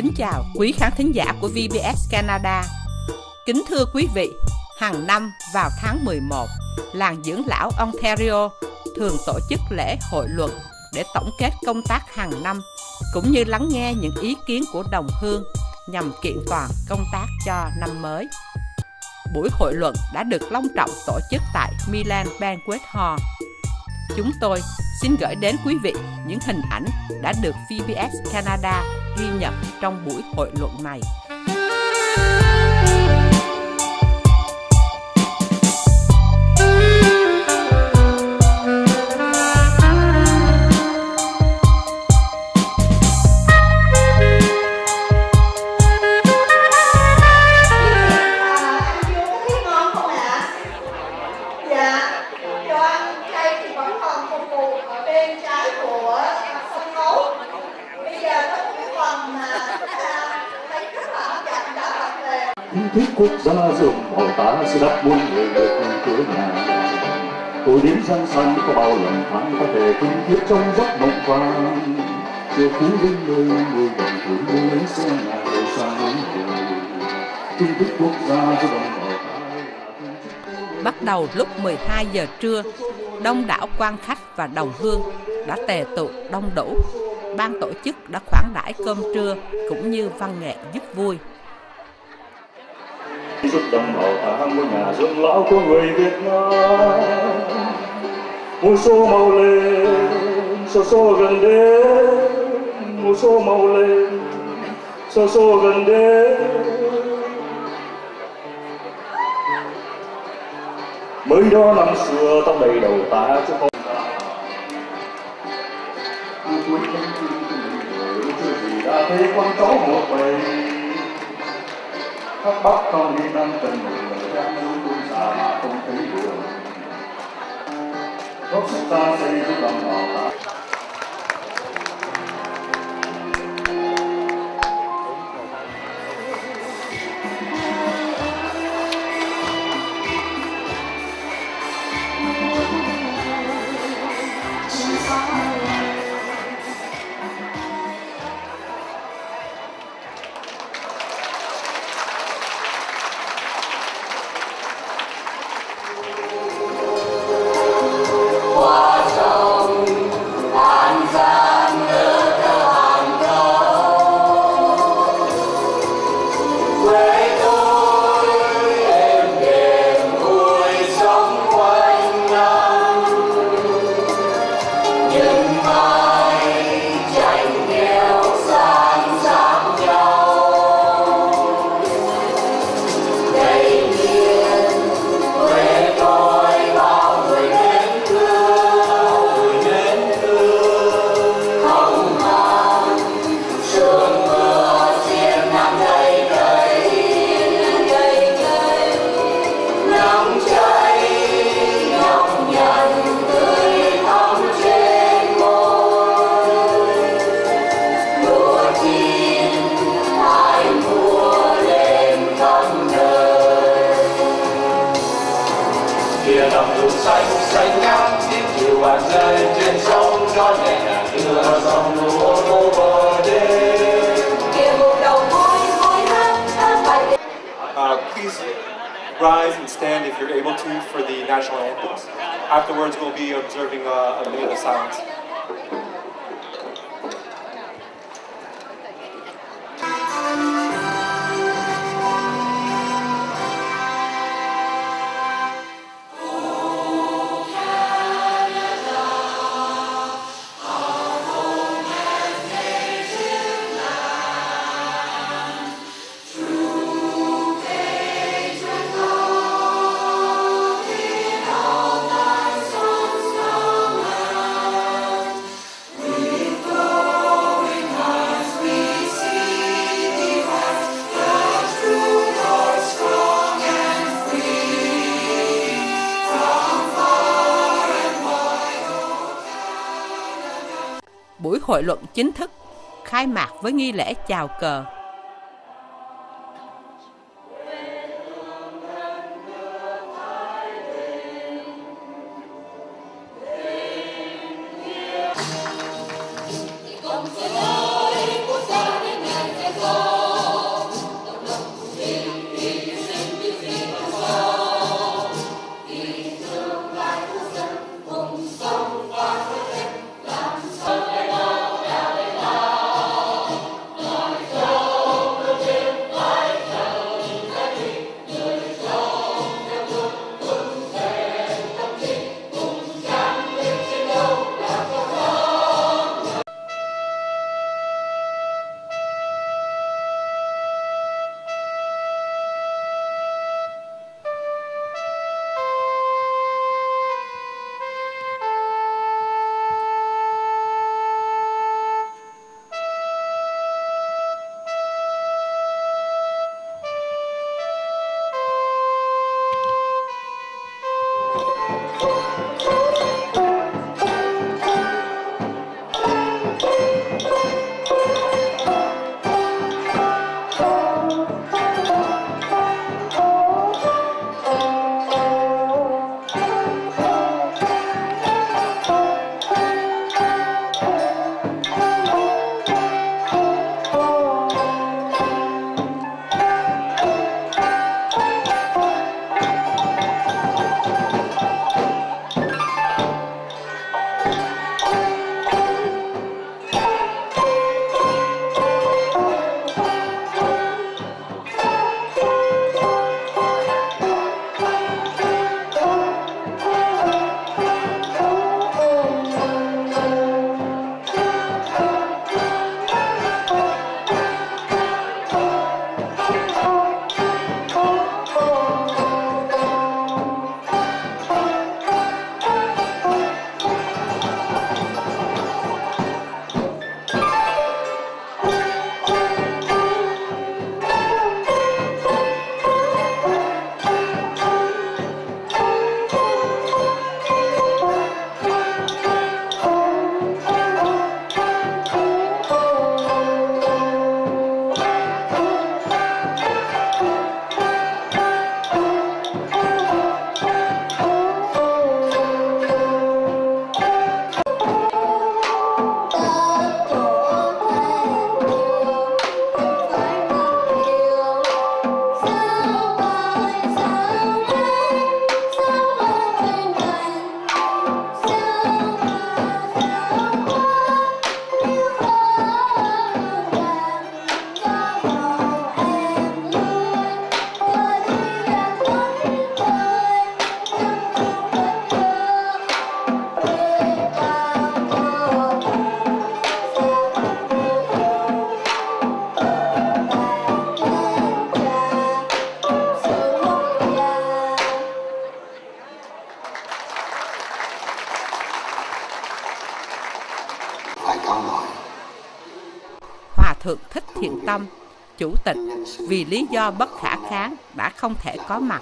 Kính chào quý khán thính giả của VBS Canada. Kính thưa quý vị, hàng năm vào tháng 11, làng dưỡng lão Ontario thường tổ chức lễ hội luận để tổng kết công tác hàng năm, cũng như lắng nghe những ý kiến của đồng hương nhằm kiện toàn công tác cho năm mới. Buổi hội luận đã được long trọng tổ chức tại Milan Banquet Hall. Chúng tôi xin gửi đến quý vị những hình ảnh đã được VBS Canada ghi nhận trong buổi hội luận này. Thích quốc gia dường màu ta sẽ đắp muôn người được cửa nhà. Tôi đến gian xanh có bao lần tháng có thể kinh thiết trong giấc mộng vàng. Chiều phú đến nơi người đồng tuổi mua lấy xe nhà đầu sang đời. Kinh thích quốc gia dường màu ta. Bắt đầu lúc 12 giờ trưa, đông đảo quan khách và đồng hương đã tề tụ đông đủ. Ban tổ chức đã khoản đãi cơm trưa cũng như văn nghệ giúp vui. Chút đồng bào ta ngôi nhà dưỡng lão của người Việt Nam. Mùa xô màu lên, xô gần đến. Mùa xô màu lên, xô gần đến. Mới đó năm xưa tóc đầy đầu ta chứ không cuối tháng người chưa gì đã thấy con cháu một bầy. Các bác con đi đang cần một người đang nuôi tôi già mà không thấy đường. Gốc sức ta xây dựng lòng bảo ta. Please rise and stand if you're able to for the national anthems. Afterwards, we'll be observing a minute of silence. Buổi hội luận chính thức khai mạc với nghi lễ chào cờ. Hãy subscribe cho kênh Ghiền Mì Gõ để không bỏ lỡ thượng Thích Thiện Tâm, chủ tịch, vì lý do bất khả kháng đã không thể có mặt,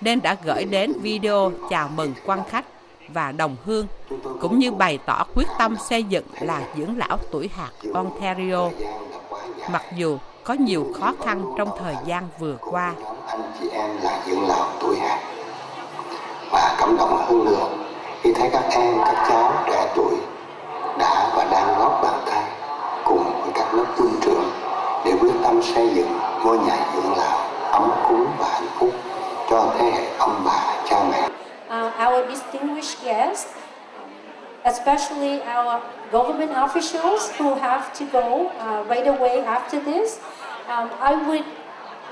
nên đã gửi đến video chào mừng quan khách và đồng hương, cũng như bày tỏ quyết tâm xây dựng làng dưỡng lão tuổi hạt Ontario. Mặc dù có nhiều khó khăn trong thời gian vừa qua. Anh chị em là dưỡng lão tuổi hạt, và cảm động hơn nữa khi thấy các em, các cháu trẻ tuổi đã và đang góp bàn tay cùng với các lớp huynh trưởng để quyết tâm xây dựng ngôi nhà dưỡng lão ấm cúng và hạnh phúc cho thế hệ ông bà cha mẹ. Our distinguished guests, especially our government officials who have to go right away after this, I would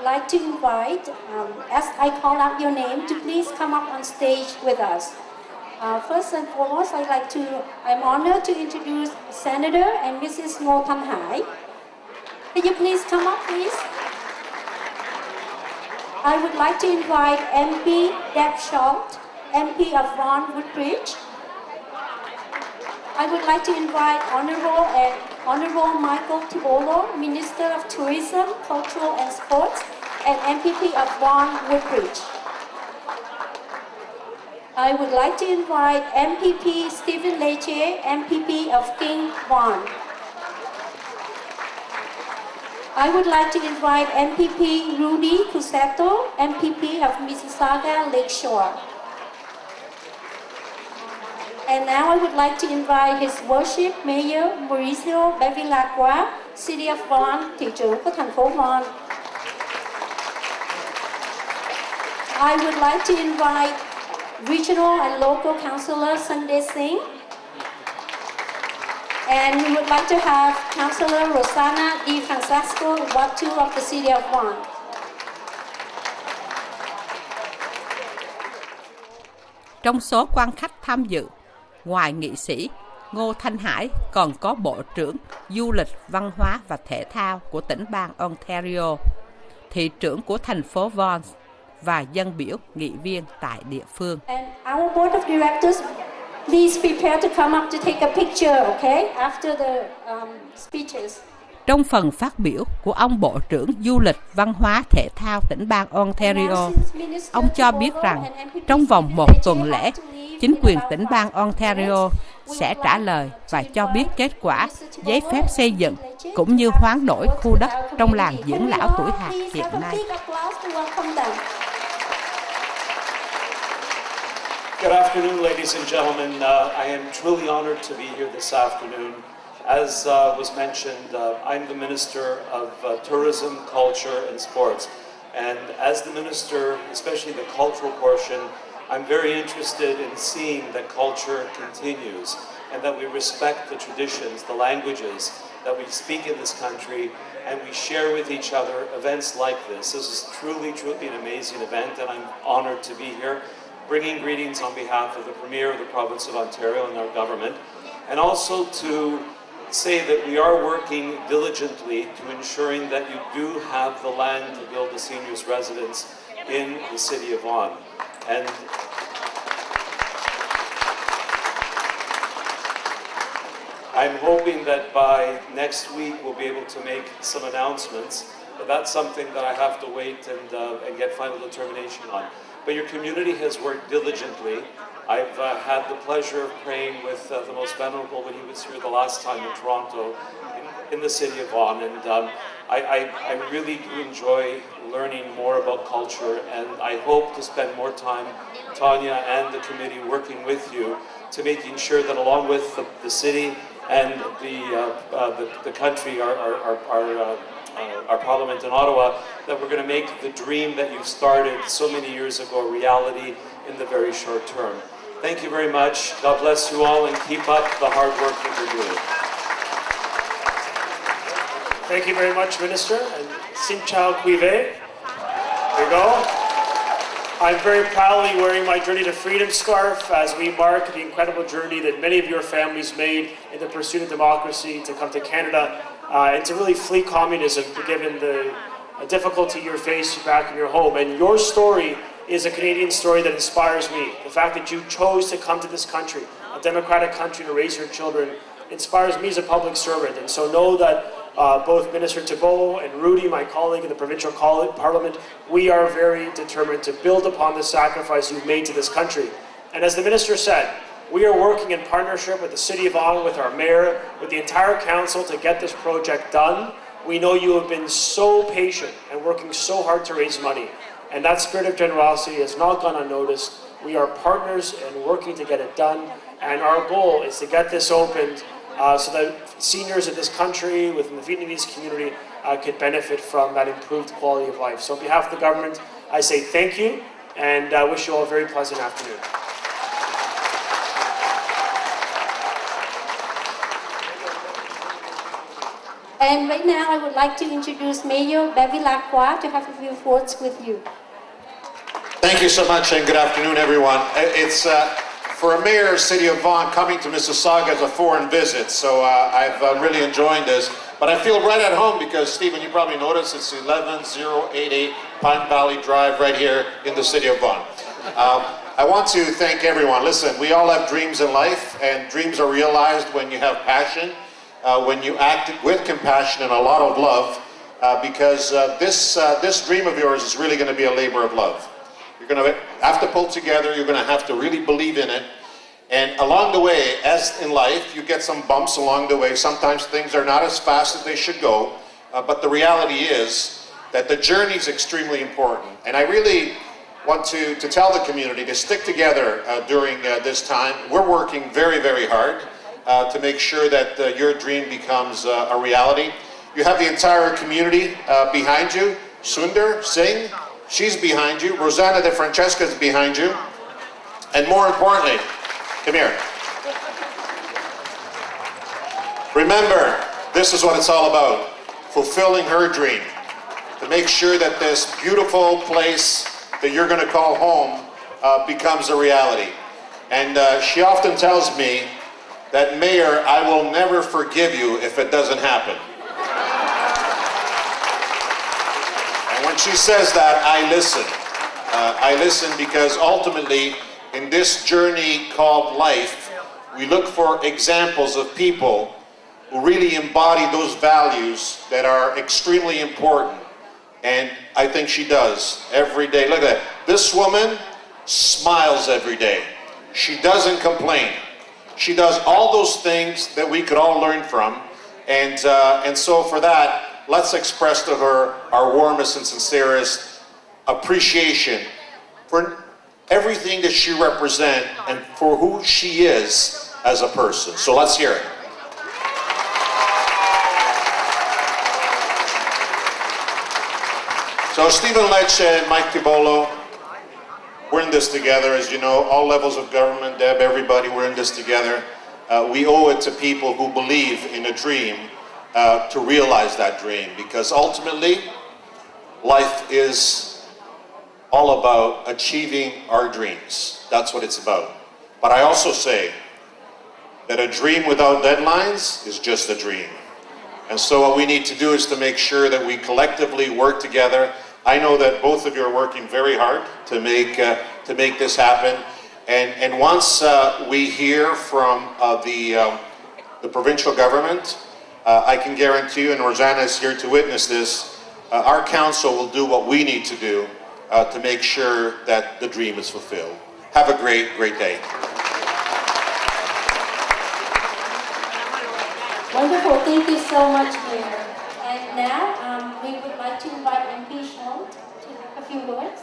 like to invite, as I call out your name, to please come up on stage with us. First and foremost, I'm honored to introduce Senator and Mrs. Ngô Thanh Hải. Could you please come up, please? I would like to invite MP Deb Schultz, MP of Vaughan Woodbridge. I would like to invite Honorable Michael Tibolo, Minister of Tourism, Cultural and Sports, and MPP of Vaughan Woodbridge. I would like to invite MPP Stephen Leche, MPP of King Vaughan. I would like to invite MPP Rudy Cusetto, MPP of Mississauga Lakeshore. And now I would like to invite His Worship Mayor Mauricio Bevilacqua, City of Vaughan, thị trưởng của thành phố Vaughan. I would like to invite Regional and Local Councillor Sunday Singh. And we would like to have Councillor Rosana Di Francesco, Ward 2 of the City of Vaughan. Trong số quan khách tham dự, ngoài nghị sĩ Ngô Thanh Hải còn có Bộ trưởng Du lịch, Văn hóa và Thể thao của tỉnh bang Ontario, thị trưởng của thành phố Vaughan và dân biểu nghị viên tại địa phương. And our board of directors, please prepare to come up to take a picture, okay? After the speeches. Trong phần phát biểu của ông Bộ trưởng Du lịch, Văn hóa, Thể thao tỉnh bang Ontario, ông cho biết rằng trong vòng một tuần lễ, chính quyền tỉnh bang Ontario sẽ trả lời và cho biết kết quả giấy phép xây dựng cũng như hoán đổi khu đất trong làng dưỡng lão tuổi hạt hiện nay. Good afternoon, ladies and gentlemen. I am truly honored to be here this afternoon. As was mentioned, I'm the Minister of Tourism, Culture and Sports. And as the Minister, especially the cultural portion, I'm very interested in seeing that culture continues and that we respect the traditions, the languages that we speak in this country, and we share with each other events like this. This is truly, truly an amazing event, and I'm honored to be here, bringing greetings on behalf of the Premier of the Province of Ontario and our government, and also to say that we are working diligently to ensuring that you do have the land to build a seniors' residence in the city of Vaughan. And I'm hoping that by next week we'll be able to make some announcements, but that's something that I have to wait and get final determination on. But your community has worked diligently. I've had the pleasure of praying with the Most Venerable when he was here the last time in Toronto, in the city of Vaughan, and I really do enjoy learning more about culture, and I hope to spend more time, Tanya and the committee, working with you to making sure that along with the city and the country, our parliament in Ottawa, that we're going to make the dream that you started so many years ago a reality in the very short term. Thank you very much. God bless you all and keep up the hard work that you're doing. Thank you very much, Minister. And Xin chào quý vị. There you go. I'm very proudly wearing my Journey to Freedom scarf as we mark the incredible journey that many of your families made in the pursuit of democracy to come to Canada and to really flee communism, given the difficulty you faced back in your home. And your story is a Canadian story that inspires me. The fact that you chose to come to this country, a democratic country, to raise your children, inspires me as a public servant. And so know that both Minister Thibault and Rudy, my colleague in the provincial parliament, we are very determined to build upon the sacrifice you've made to this country. And as the minister said, we are working in partnership with the City of Vaughan, with our mayor, with the entire council to get this project done. We know you have been so patient and working so hard to raise money. And that spirit of generosity has not gone unnoticed. We are partners and working to get it done. And our goal is to get this opened so that seniors in this country, within the Vietnamese community, could benefit from that improved quality of life. So on behalf of the government, I say thank you and wish you all a very pleasant afternoon. And right now, I would like to introduce Mayor Bevilacqua to have a few words with you. Thank you so much, and good afternoon, everyone. It's for a mayor of City of Vaughan, coming to Mississauga is a foreign visit, so I've really enjoying this. But I feel right at home because, Stephen, you probably noticed it's 11088 Pine Valley Drive right here in the City of Vaughan. I want to thank everyone. Listen, we all have dreams in life, and dreams are realized when you have passion. When you act with compassion and a lot of love, because this dream of yours is really going to be a labor of love. You're going to have to pull together, you're going to have to really believe in it, and along the way, as in life, you get some bumps along the way. Sometimes things are not as fast as they should go, but the reality is that the journey is extremely important. And I really want to tell the community to stick together during this time. We're working very, very hard to make sure that your dream becomes a reality. You have the entire community behind you. Sundar Singh, she's behind you. Rosanna De Francesca is behind you. And more importantly, come here. Remember, this is what it's all about. Fulfilling her dream. To make sure that this beautiful place that you're going to call home becomes a reality. And she often tells me that, Mayor, I will never forgive you if it doesn't happen. And when she says that, I listen. I listen because ultimately, in this journey called life, we look for examples of people who really embody those values that are extremely important. And I think she does every day. Look at that. This woman smiles every day. She doesn't complain. She does all those things that we could all learn from, and so for that, let's express to her our warmest and sincerest appreciation for everything that she represents and for who she is as a person. So let's hear it. So Stephen Lecce and Mike Tibollo, we're in this together, as you know, all levels of government, Deb, everybody, we're in this together. We owe it to people who believe in a dream to realize that dream, because ultimately, life is all about achieving our dreams. That's what it's about. But I also say that a dream without deadlines is just a dream. And so what we need to do is to make sure that we collectively work together. I know that both of you are working very hard to make this happen. And once we hear from the provincial government, I can guarantee you, and Rosanna is here to witness this, our council will do what we need to do to make sure that the dream is fulfilled. Have a great, great day. Wonderful. Thank you so much, Mayor. And now we would like to invite MP Sean to have a few words.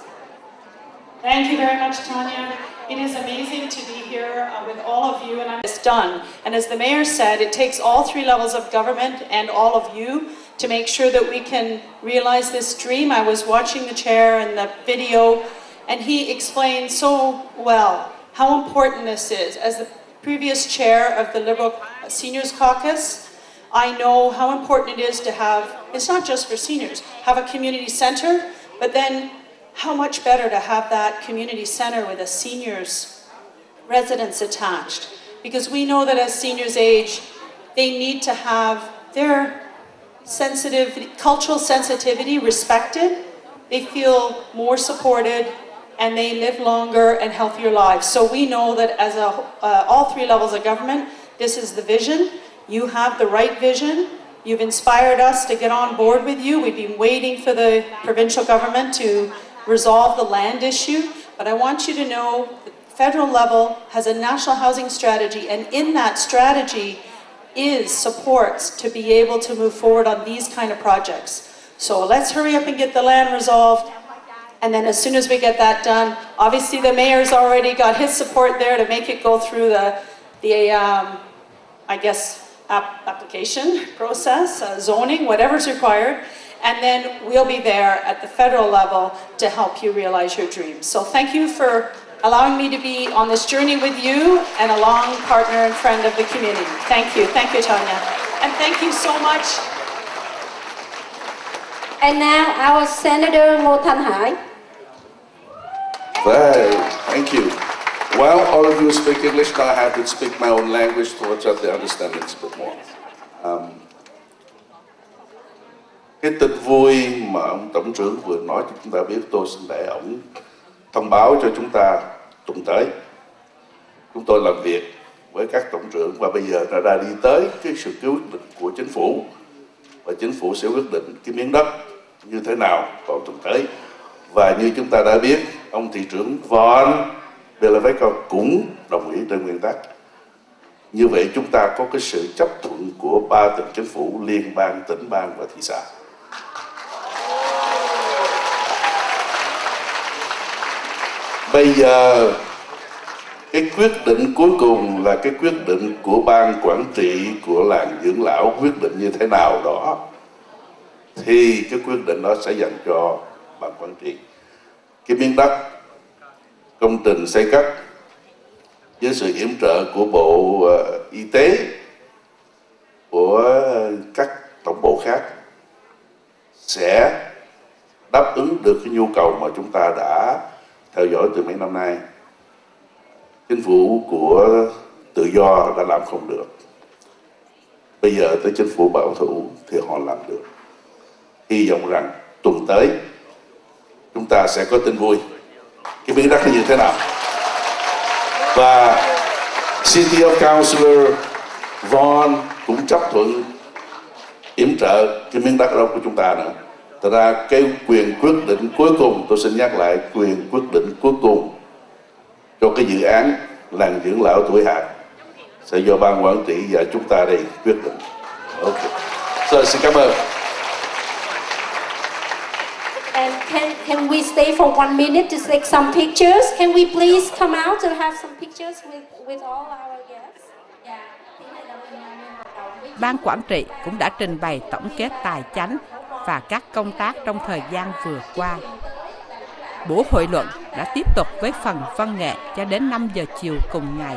Thank you very much, Tanya. It is amazing to be here with all of you, and it's done. And as the Mayor said, it takes all three levels of government and all of you to make sure that we can realize this dream. I was watching the chair and the video, and he explained so well how important this is. As the previous chair of the Liberal Seniors Caucus, I know how important it is to have, it's not just for seniors, have a community center, but then how much better to have that community center with a seniors residence attached. Because we know that as seniors age, they need to have their cultural sensitivity respected, they feel more supported, and they live longer and healthier lives. So we know that as all three levels of government, this is the vision. You have the right vision, You've inspired us to get on board with you. We've been waiting for the provincial government to resolve the land issue, but I want you to know the federal level has a national housing strategy, and in that strategy is supports to be able to move forward on these kind of projects. So let's hurry up and get the land resolved, and then as soon as we get that done, obviously the mayor's already got his support there to make it go through application process, zoning, whatever's required, and then we'll be there at the federal level to help you realize your dreams. So thank you for allowing me to be on this journey with you and a long partner and friend of the community. Thank you, Tanya. And thank you so much. And now our Senator Ngô Thanh Hải. Thank you. Well, all of you speak English, now I have to speak my own language towards that they understand it a bit more. Cái tin vui mà ông Tổng trưởng vừa nói cho chúng ta biết, tôi xin để ông thông báo cho chúng ta tuần tới. Chúng tôi làm việc với các tổng trưởng và bây giờ đã đi tới cái sự quyết định của chính phủ. Và chính phủ sẽ quyết định cái miếng đất như thế nào vào tuần tới. Và như chúng ta đã biết, ông thị trưởng Von Bellevue cũng đồng ý trên nguyên tắc. Như vậy chúng ta có cái sự chấp thuận của 3 tỉnh chính phủ, liên bang, tỉnh bang và thị xã. Bây giờ cái quyết định cuối cùng là cái quyết định của ban quản trị của làng dưỡng lão quyết định như thế nào đó, thì cái quyết định đó sẽ dành cho ban quản trị. Cái miếng đất, công trình xây cất với sự yểm trợ của Bộ Y tế, của các tổng bộ khác sẽ đáp ứng được cái nhu cầu mà chúng ta đã theo dõi từ mấy năm nay. Chính phủ của tự do đã làm không được. Bây giờ tới chính phủ bảo thủ thì họ làm được. Hy vọng rằng tuần tới chúng ta sẽ có tin vui. Cái miếng đất như thế nào? Và City of Councillor Von cũng chấp thuận yểm trợ cái miếng đất đó của chúng ta nữa. Thật ra cái quyền quyết định cuối cùng, tôi xin nhắc lại, quyền quyết định cuối cùng cho cái dự án làng dưỡng lão Tuổi Hạt sẽ do ban quản trị và chúng ta đây quyết định. Ok. Rồi, xin cảm ơn. And can we stay for 1 minute to take some pictures? Can we please come out and have some pictures with all our guests? Ban quản trị cũng đã trình bày tổng kết tài chánh và các công tác trong thời gian vừa qua. Buổi hội luận đã tiếp tục với phần văn nghệ cho đến 5 giờ chiều cùng ngày.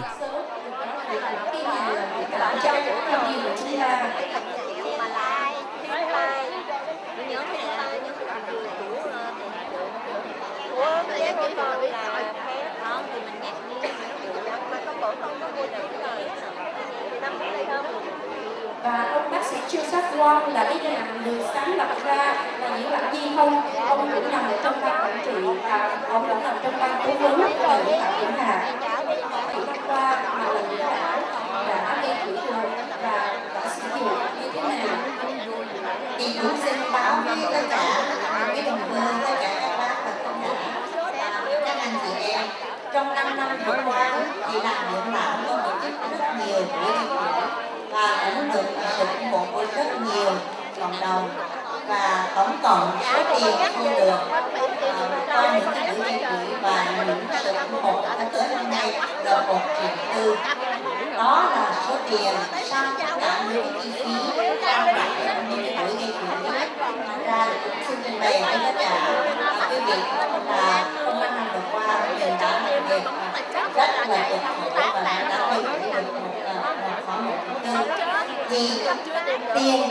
Và ông bác sĩ Trương Sắc Quang là cái nhà người sáng lập ra là những làm gì không? Ông cũng nằm ở trong ban quản trị và ông cũng nằm trong ban cố vấn ở Tuổi Hạt. Thì năm qua mà là những đã gây quỹ đường và đã sử dụng như thế nào? Thì cũng xin báo với tất cả cái đồng hương, tất cả các bác và tất cả các anh chị em. Trong 5 năm vừa qua thì làng dưỡng lão có tổ chức rất nhiều buổi đi và cũng được sự ủng hộ của rất nhiều cộng đồng và tổng cộng số tiền thu được qua những cái buổi đi và những sự ủng hộ đã tới năm nay là 1,4 triệu. Đó là số tiền sau tất cả những chi phí trao lại những cái buổi đi thành ra xin trình bày với tất cả quý vị là trong 5 năm vừa qua mình đã làm việc rất là cực khổ và đã gây được khoảng 1,4 triệu. Thì tiền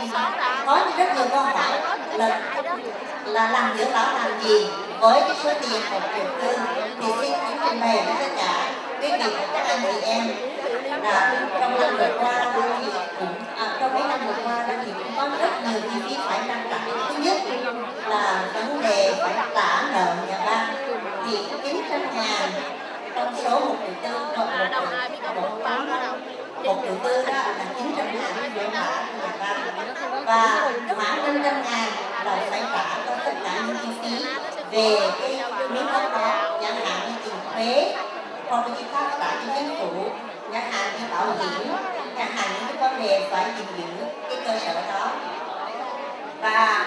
có rất nhiều câu hỏi là làm dưỡng lão làm gì với cái số tiền 1,4 triệu. Thì xin trình bày với tất cả quý vị và các anh chị em là trong năm vừa qua thì cũng trong mấy năm vừa qua thì cũng có rất nhiều chi phí phải trang trải. Thứ nhất là vấn đề phải trả nợ nhà ban thì 900.000 trong số 1,4 triệu, 1,4 triệu đó là 900.000 để trả nhà ban. và khoảng 500.000 là phải trả cho tất cả những chi phí về cái miếng đất đó, chẳng hạn như tiền thuế hoặc là chi khác trả cho chính phủ, chẳng hạn như bảo hiểm, chẳng hạn những cái vấn đề phải gìn giữ cái cơ sở đó. Và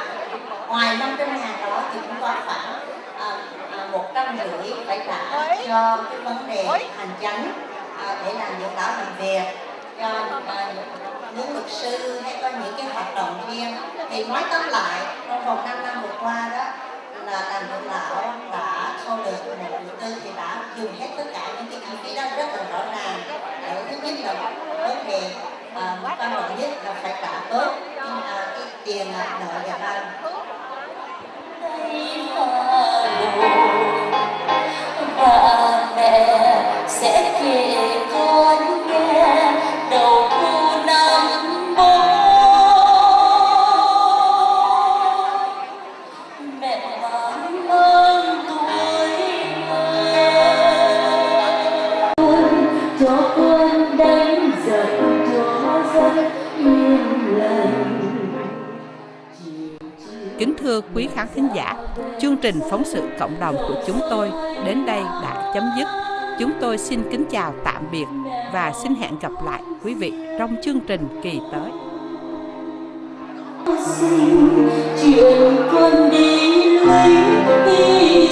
ngoài 500.000 đó thì cũng có khoảng 150 phải trả cho cái vấn đề hành chánh để làm dưỡng lão làm việc, cho những luật sư hay có những cái hoạt động riêng. Thì nói tóm lại, trong vòng 5 năm vừa qua đó là làm dưỡng lão đã thu được 1 triệu tư thì đã dùng hết tất cả những cái chi phí đó rất là rõ ràng. Thứ nhất là vấn đề quan trọng nhất là phải trả tốt cái tiền nợ nhà ban. Và mẹ sẽ kể con nghe đầu thu năm bố. Mẹ mang ơn tuổi cho con đánh giặc cho dân yên lành. Kính thưa quý khán thính giả, chương trình phóng sự cộng đồng của chúng tôi đến đây đã chấm dứt. Chúng tôi xin kính chào tạm biệt và xin hẹn gặp lại quý vị trong chương trình kỳ tới. Chuyện con đi lấy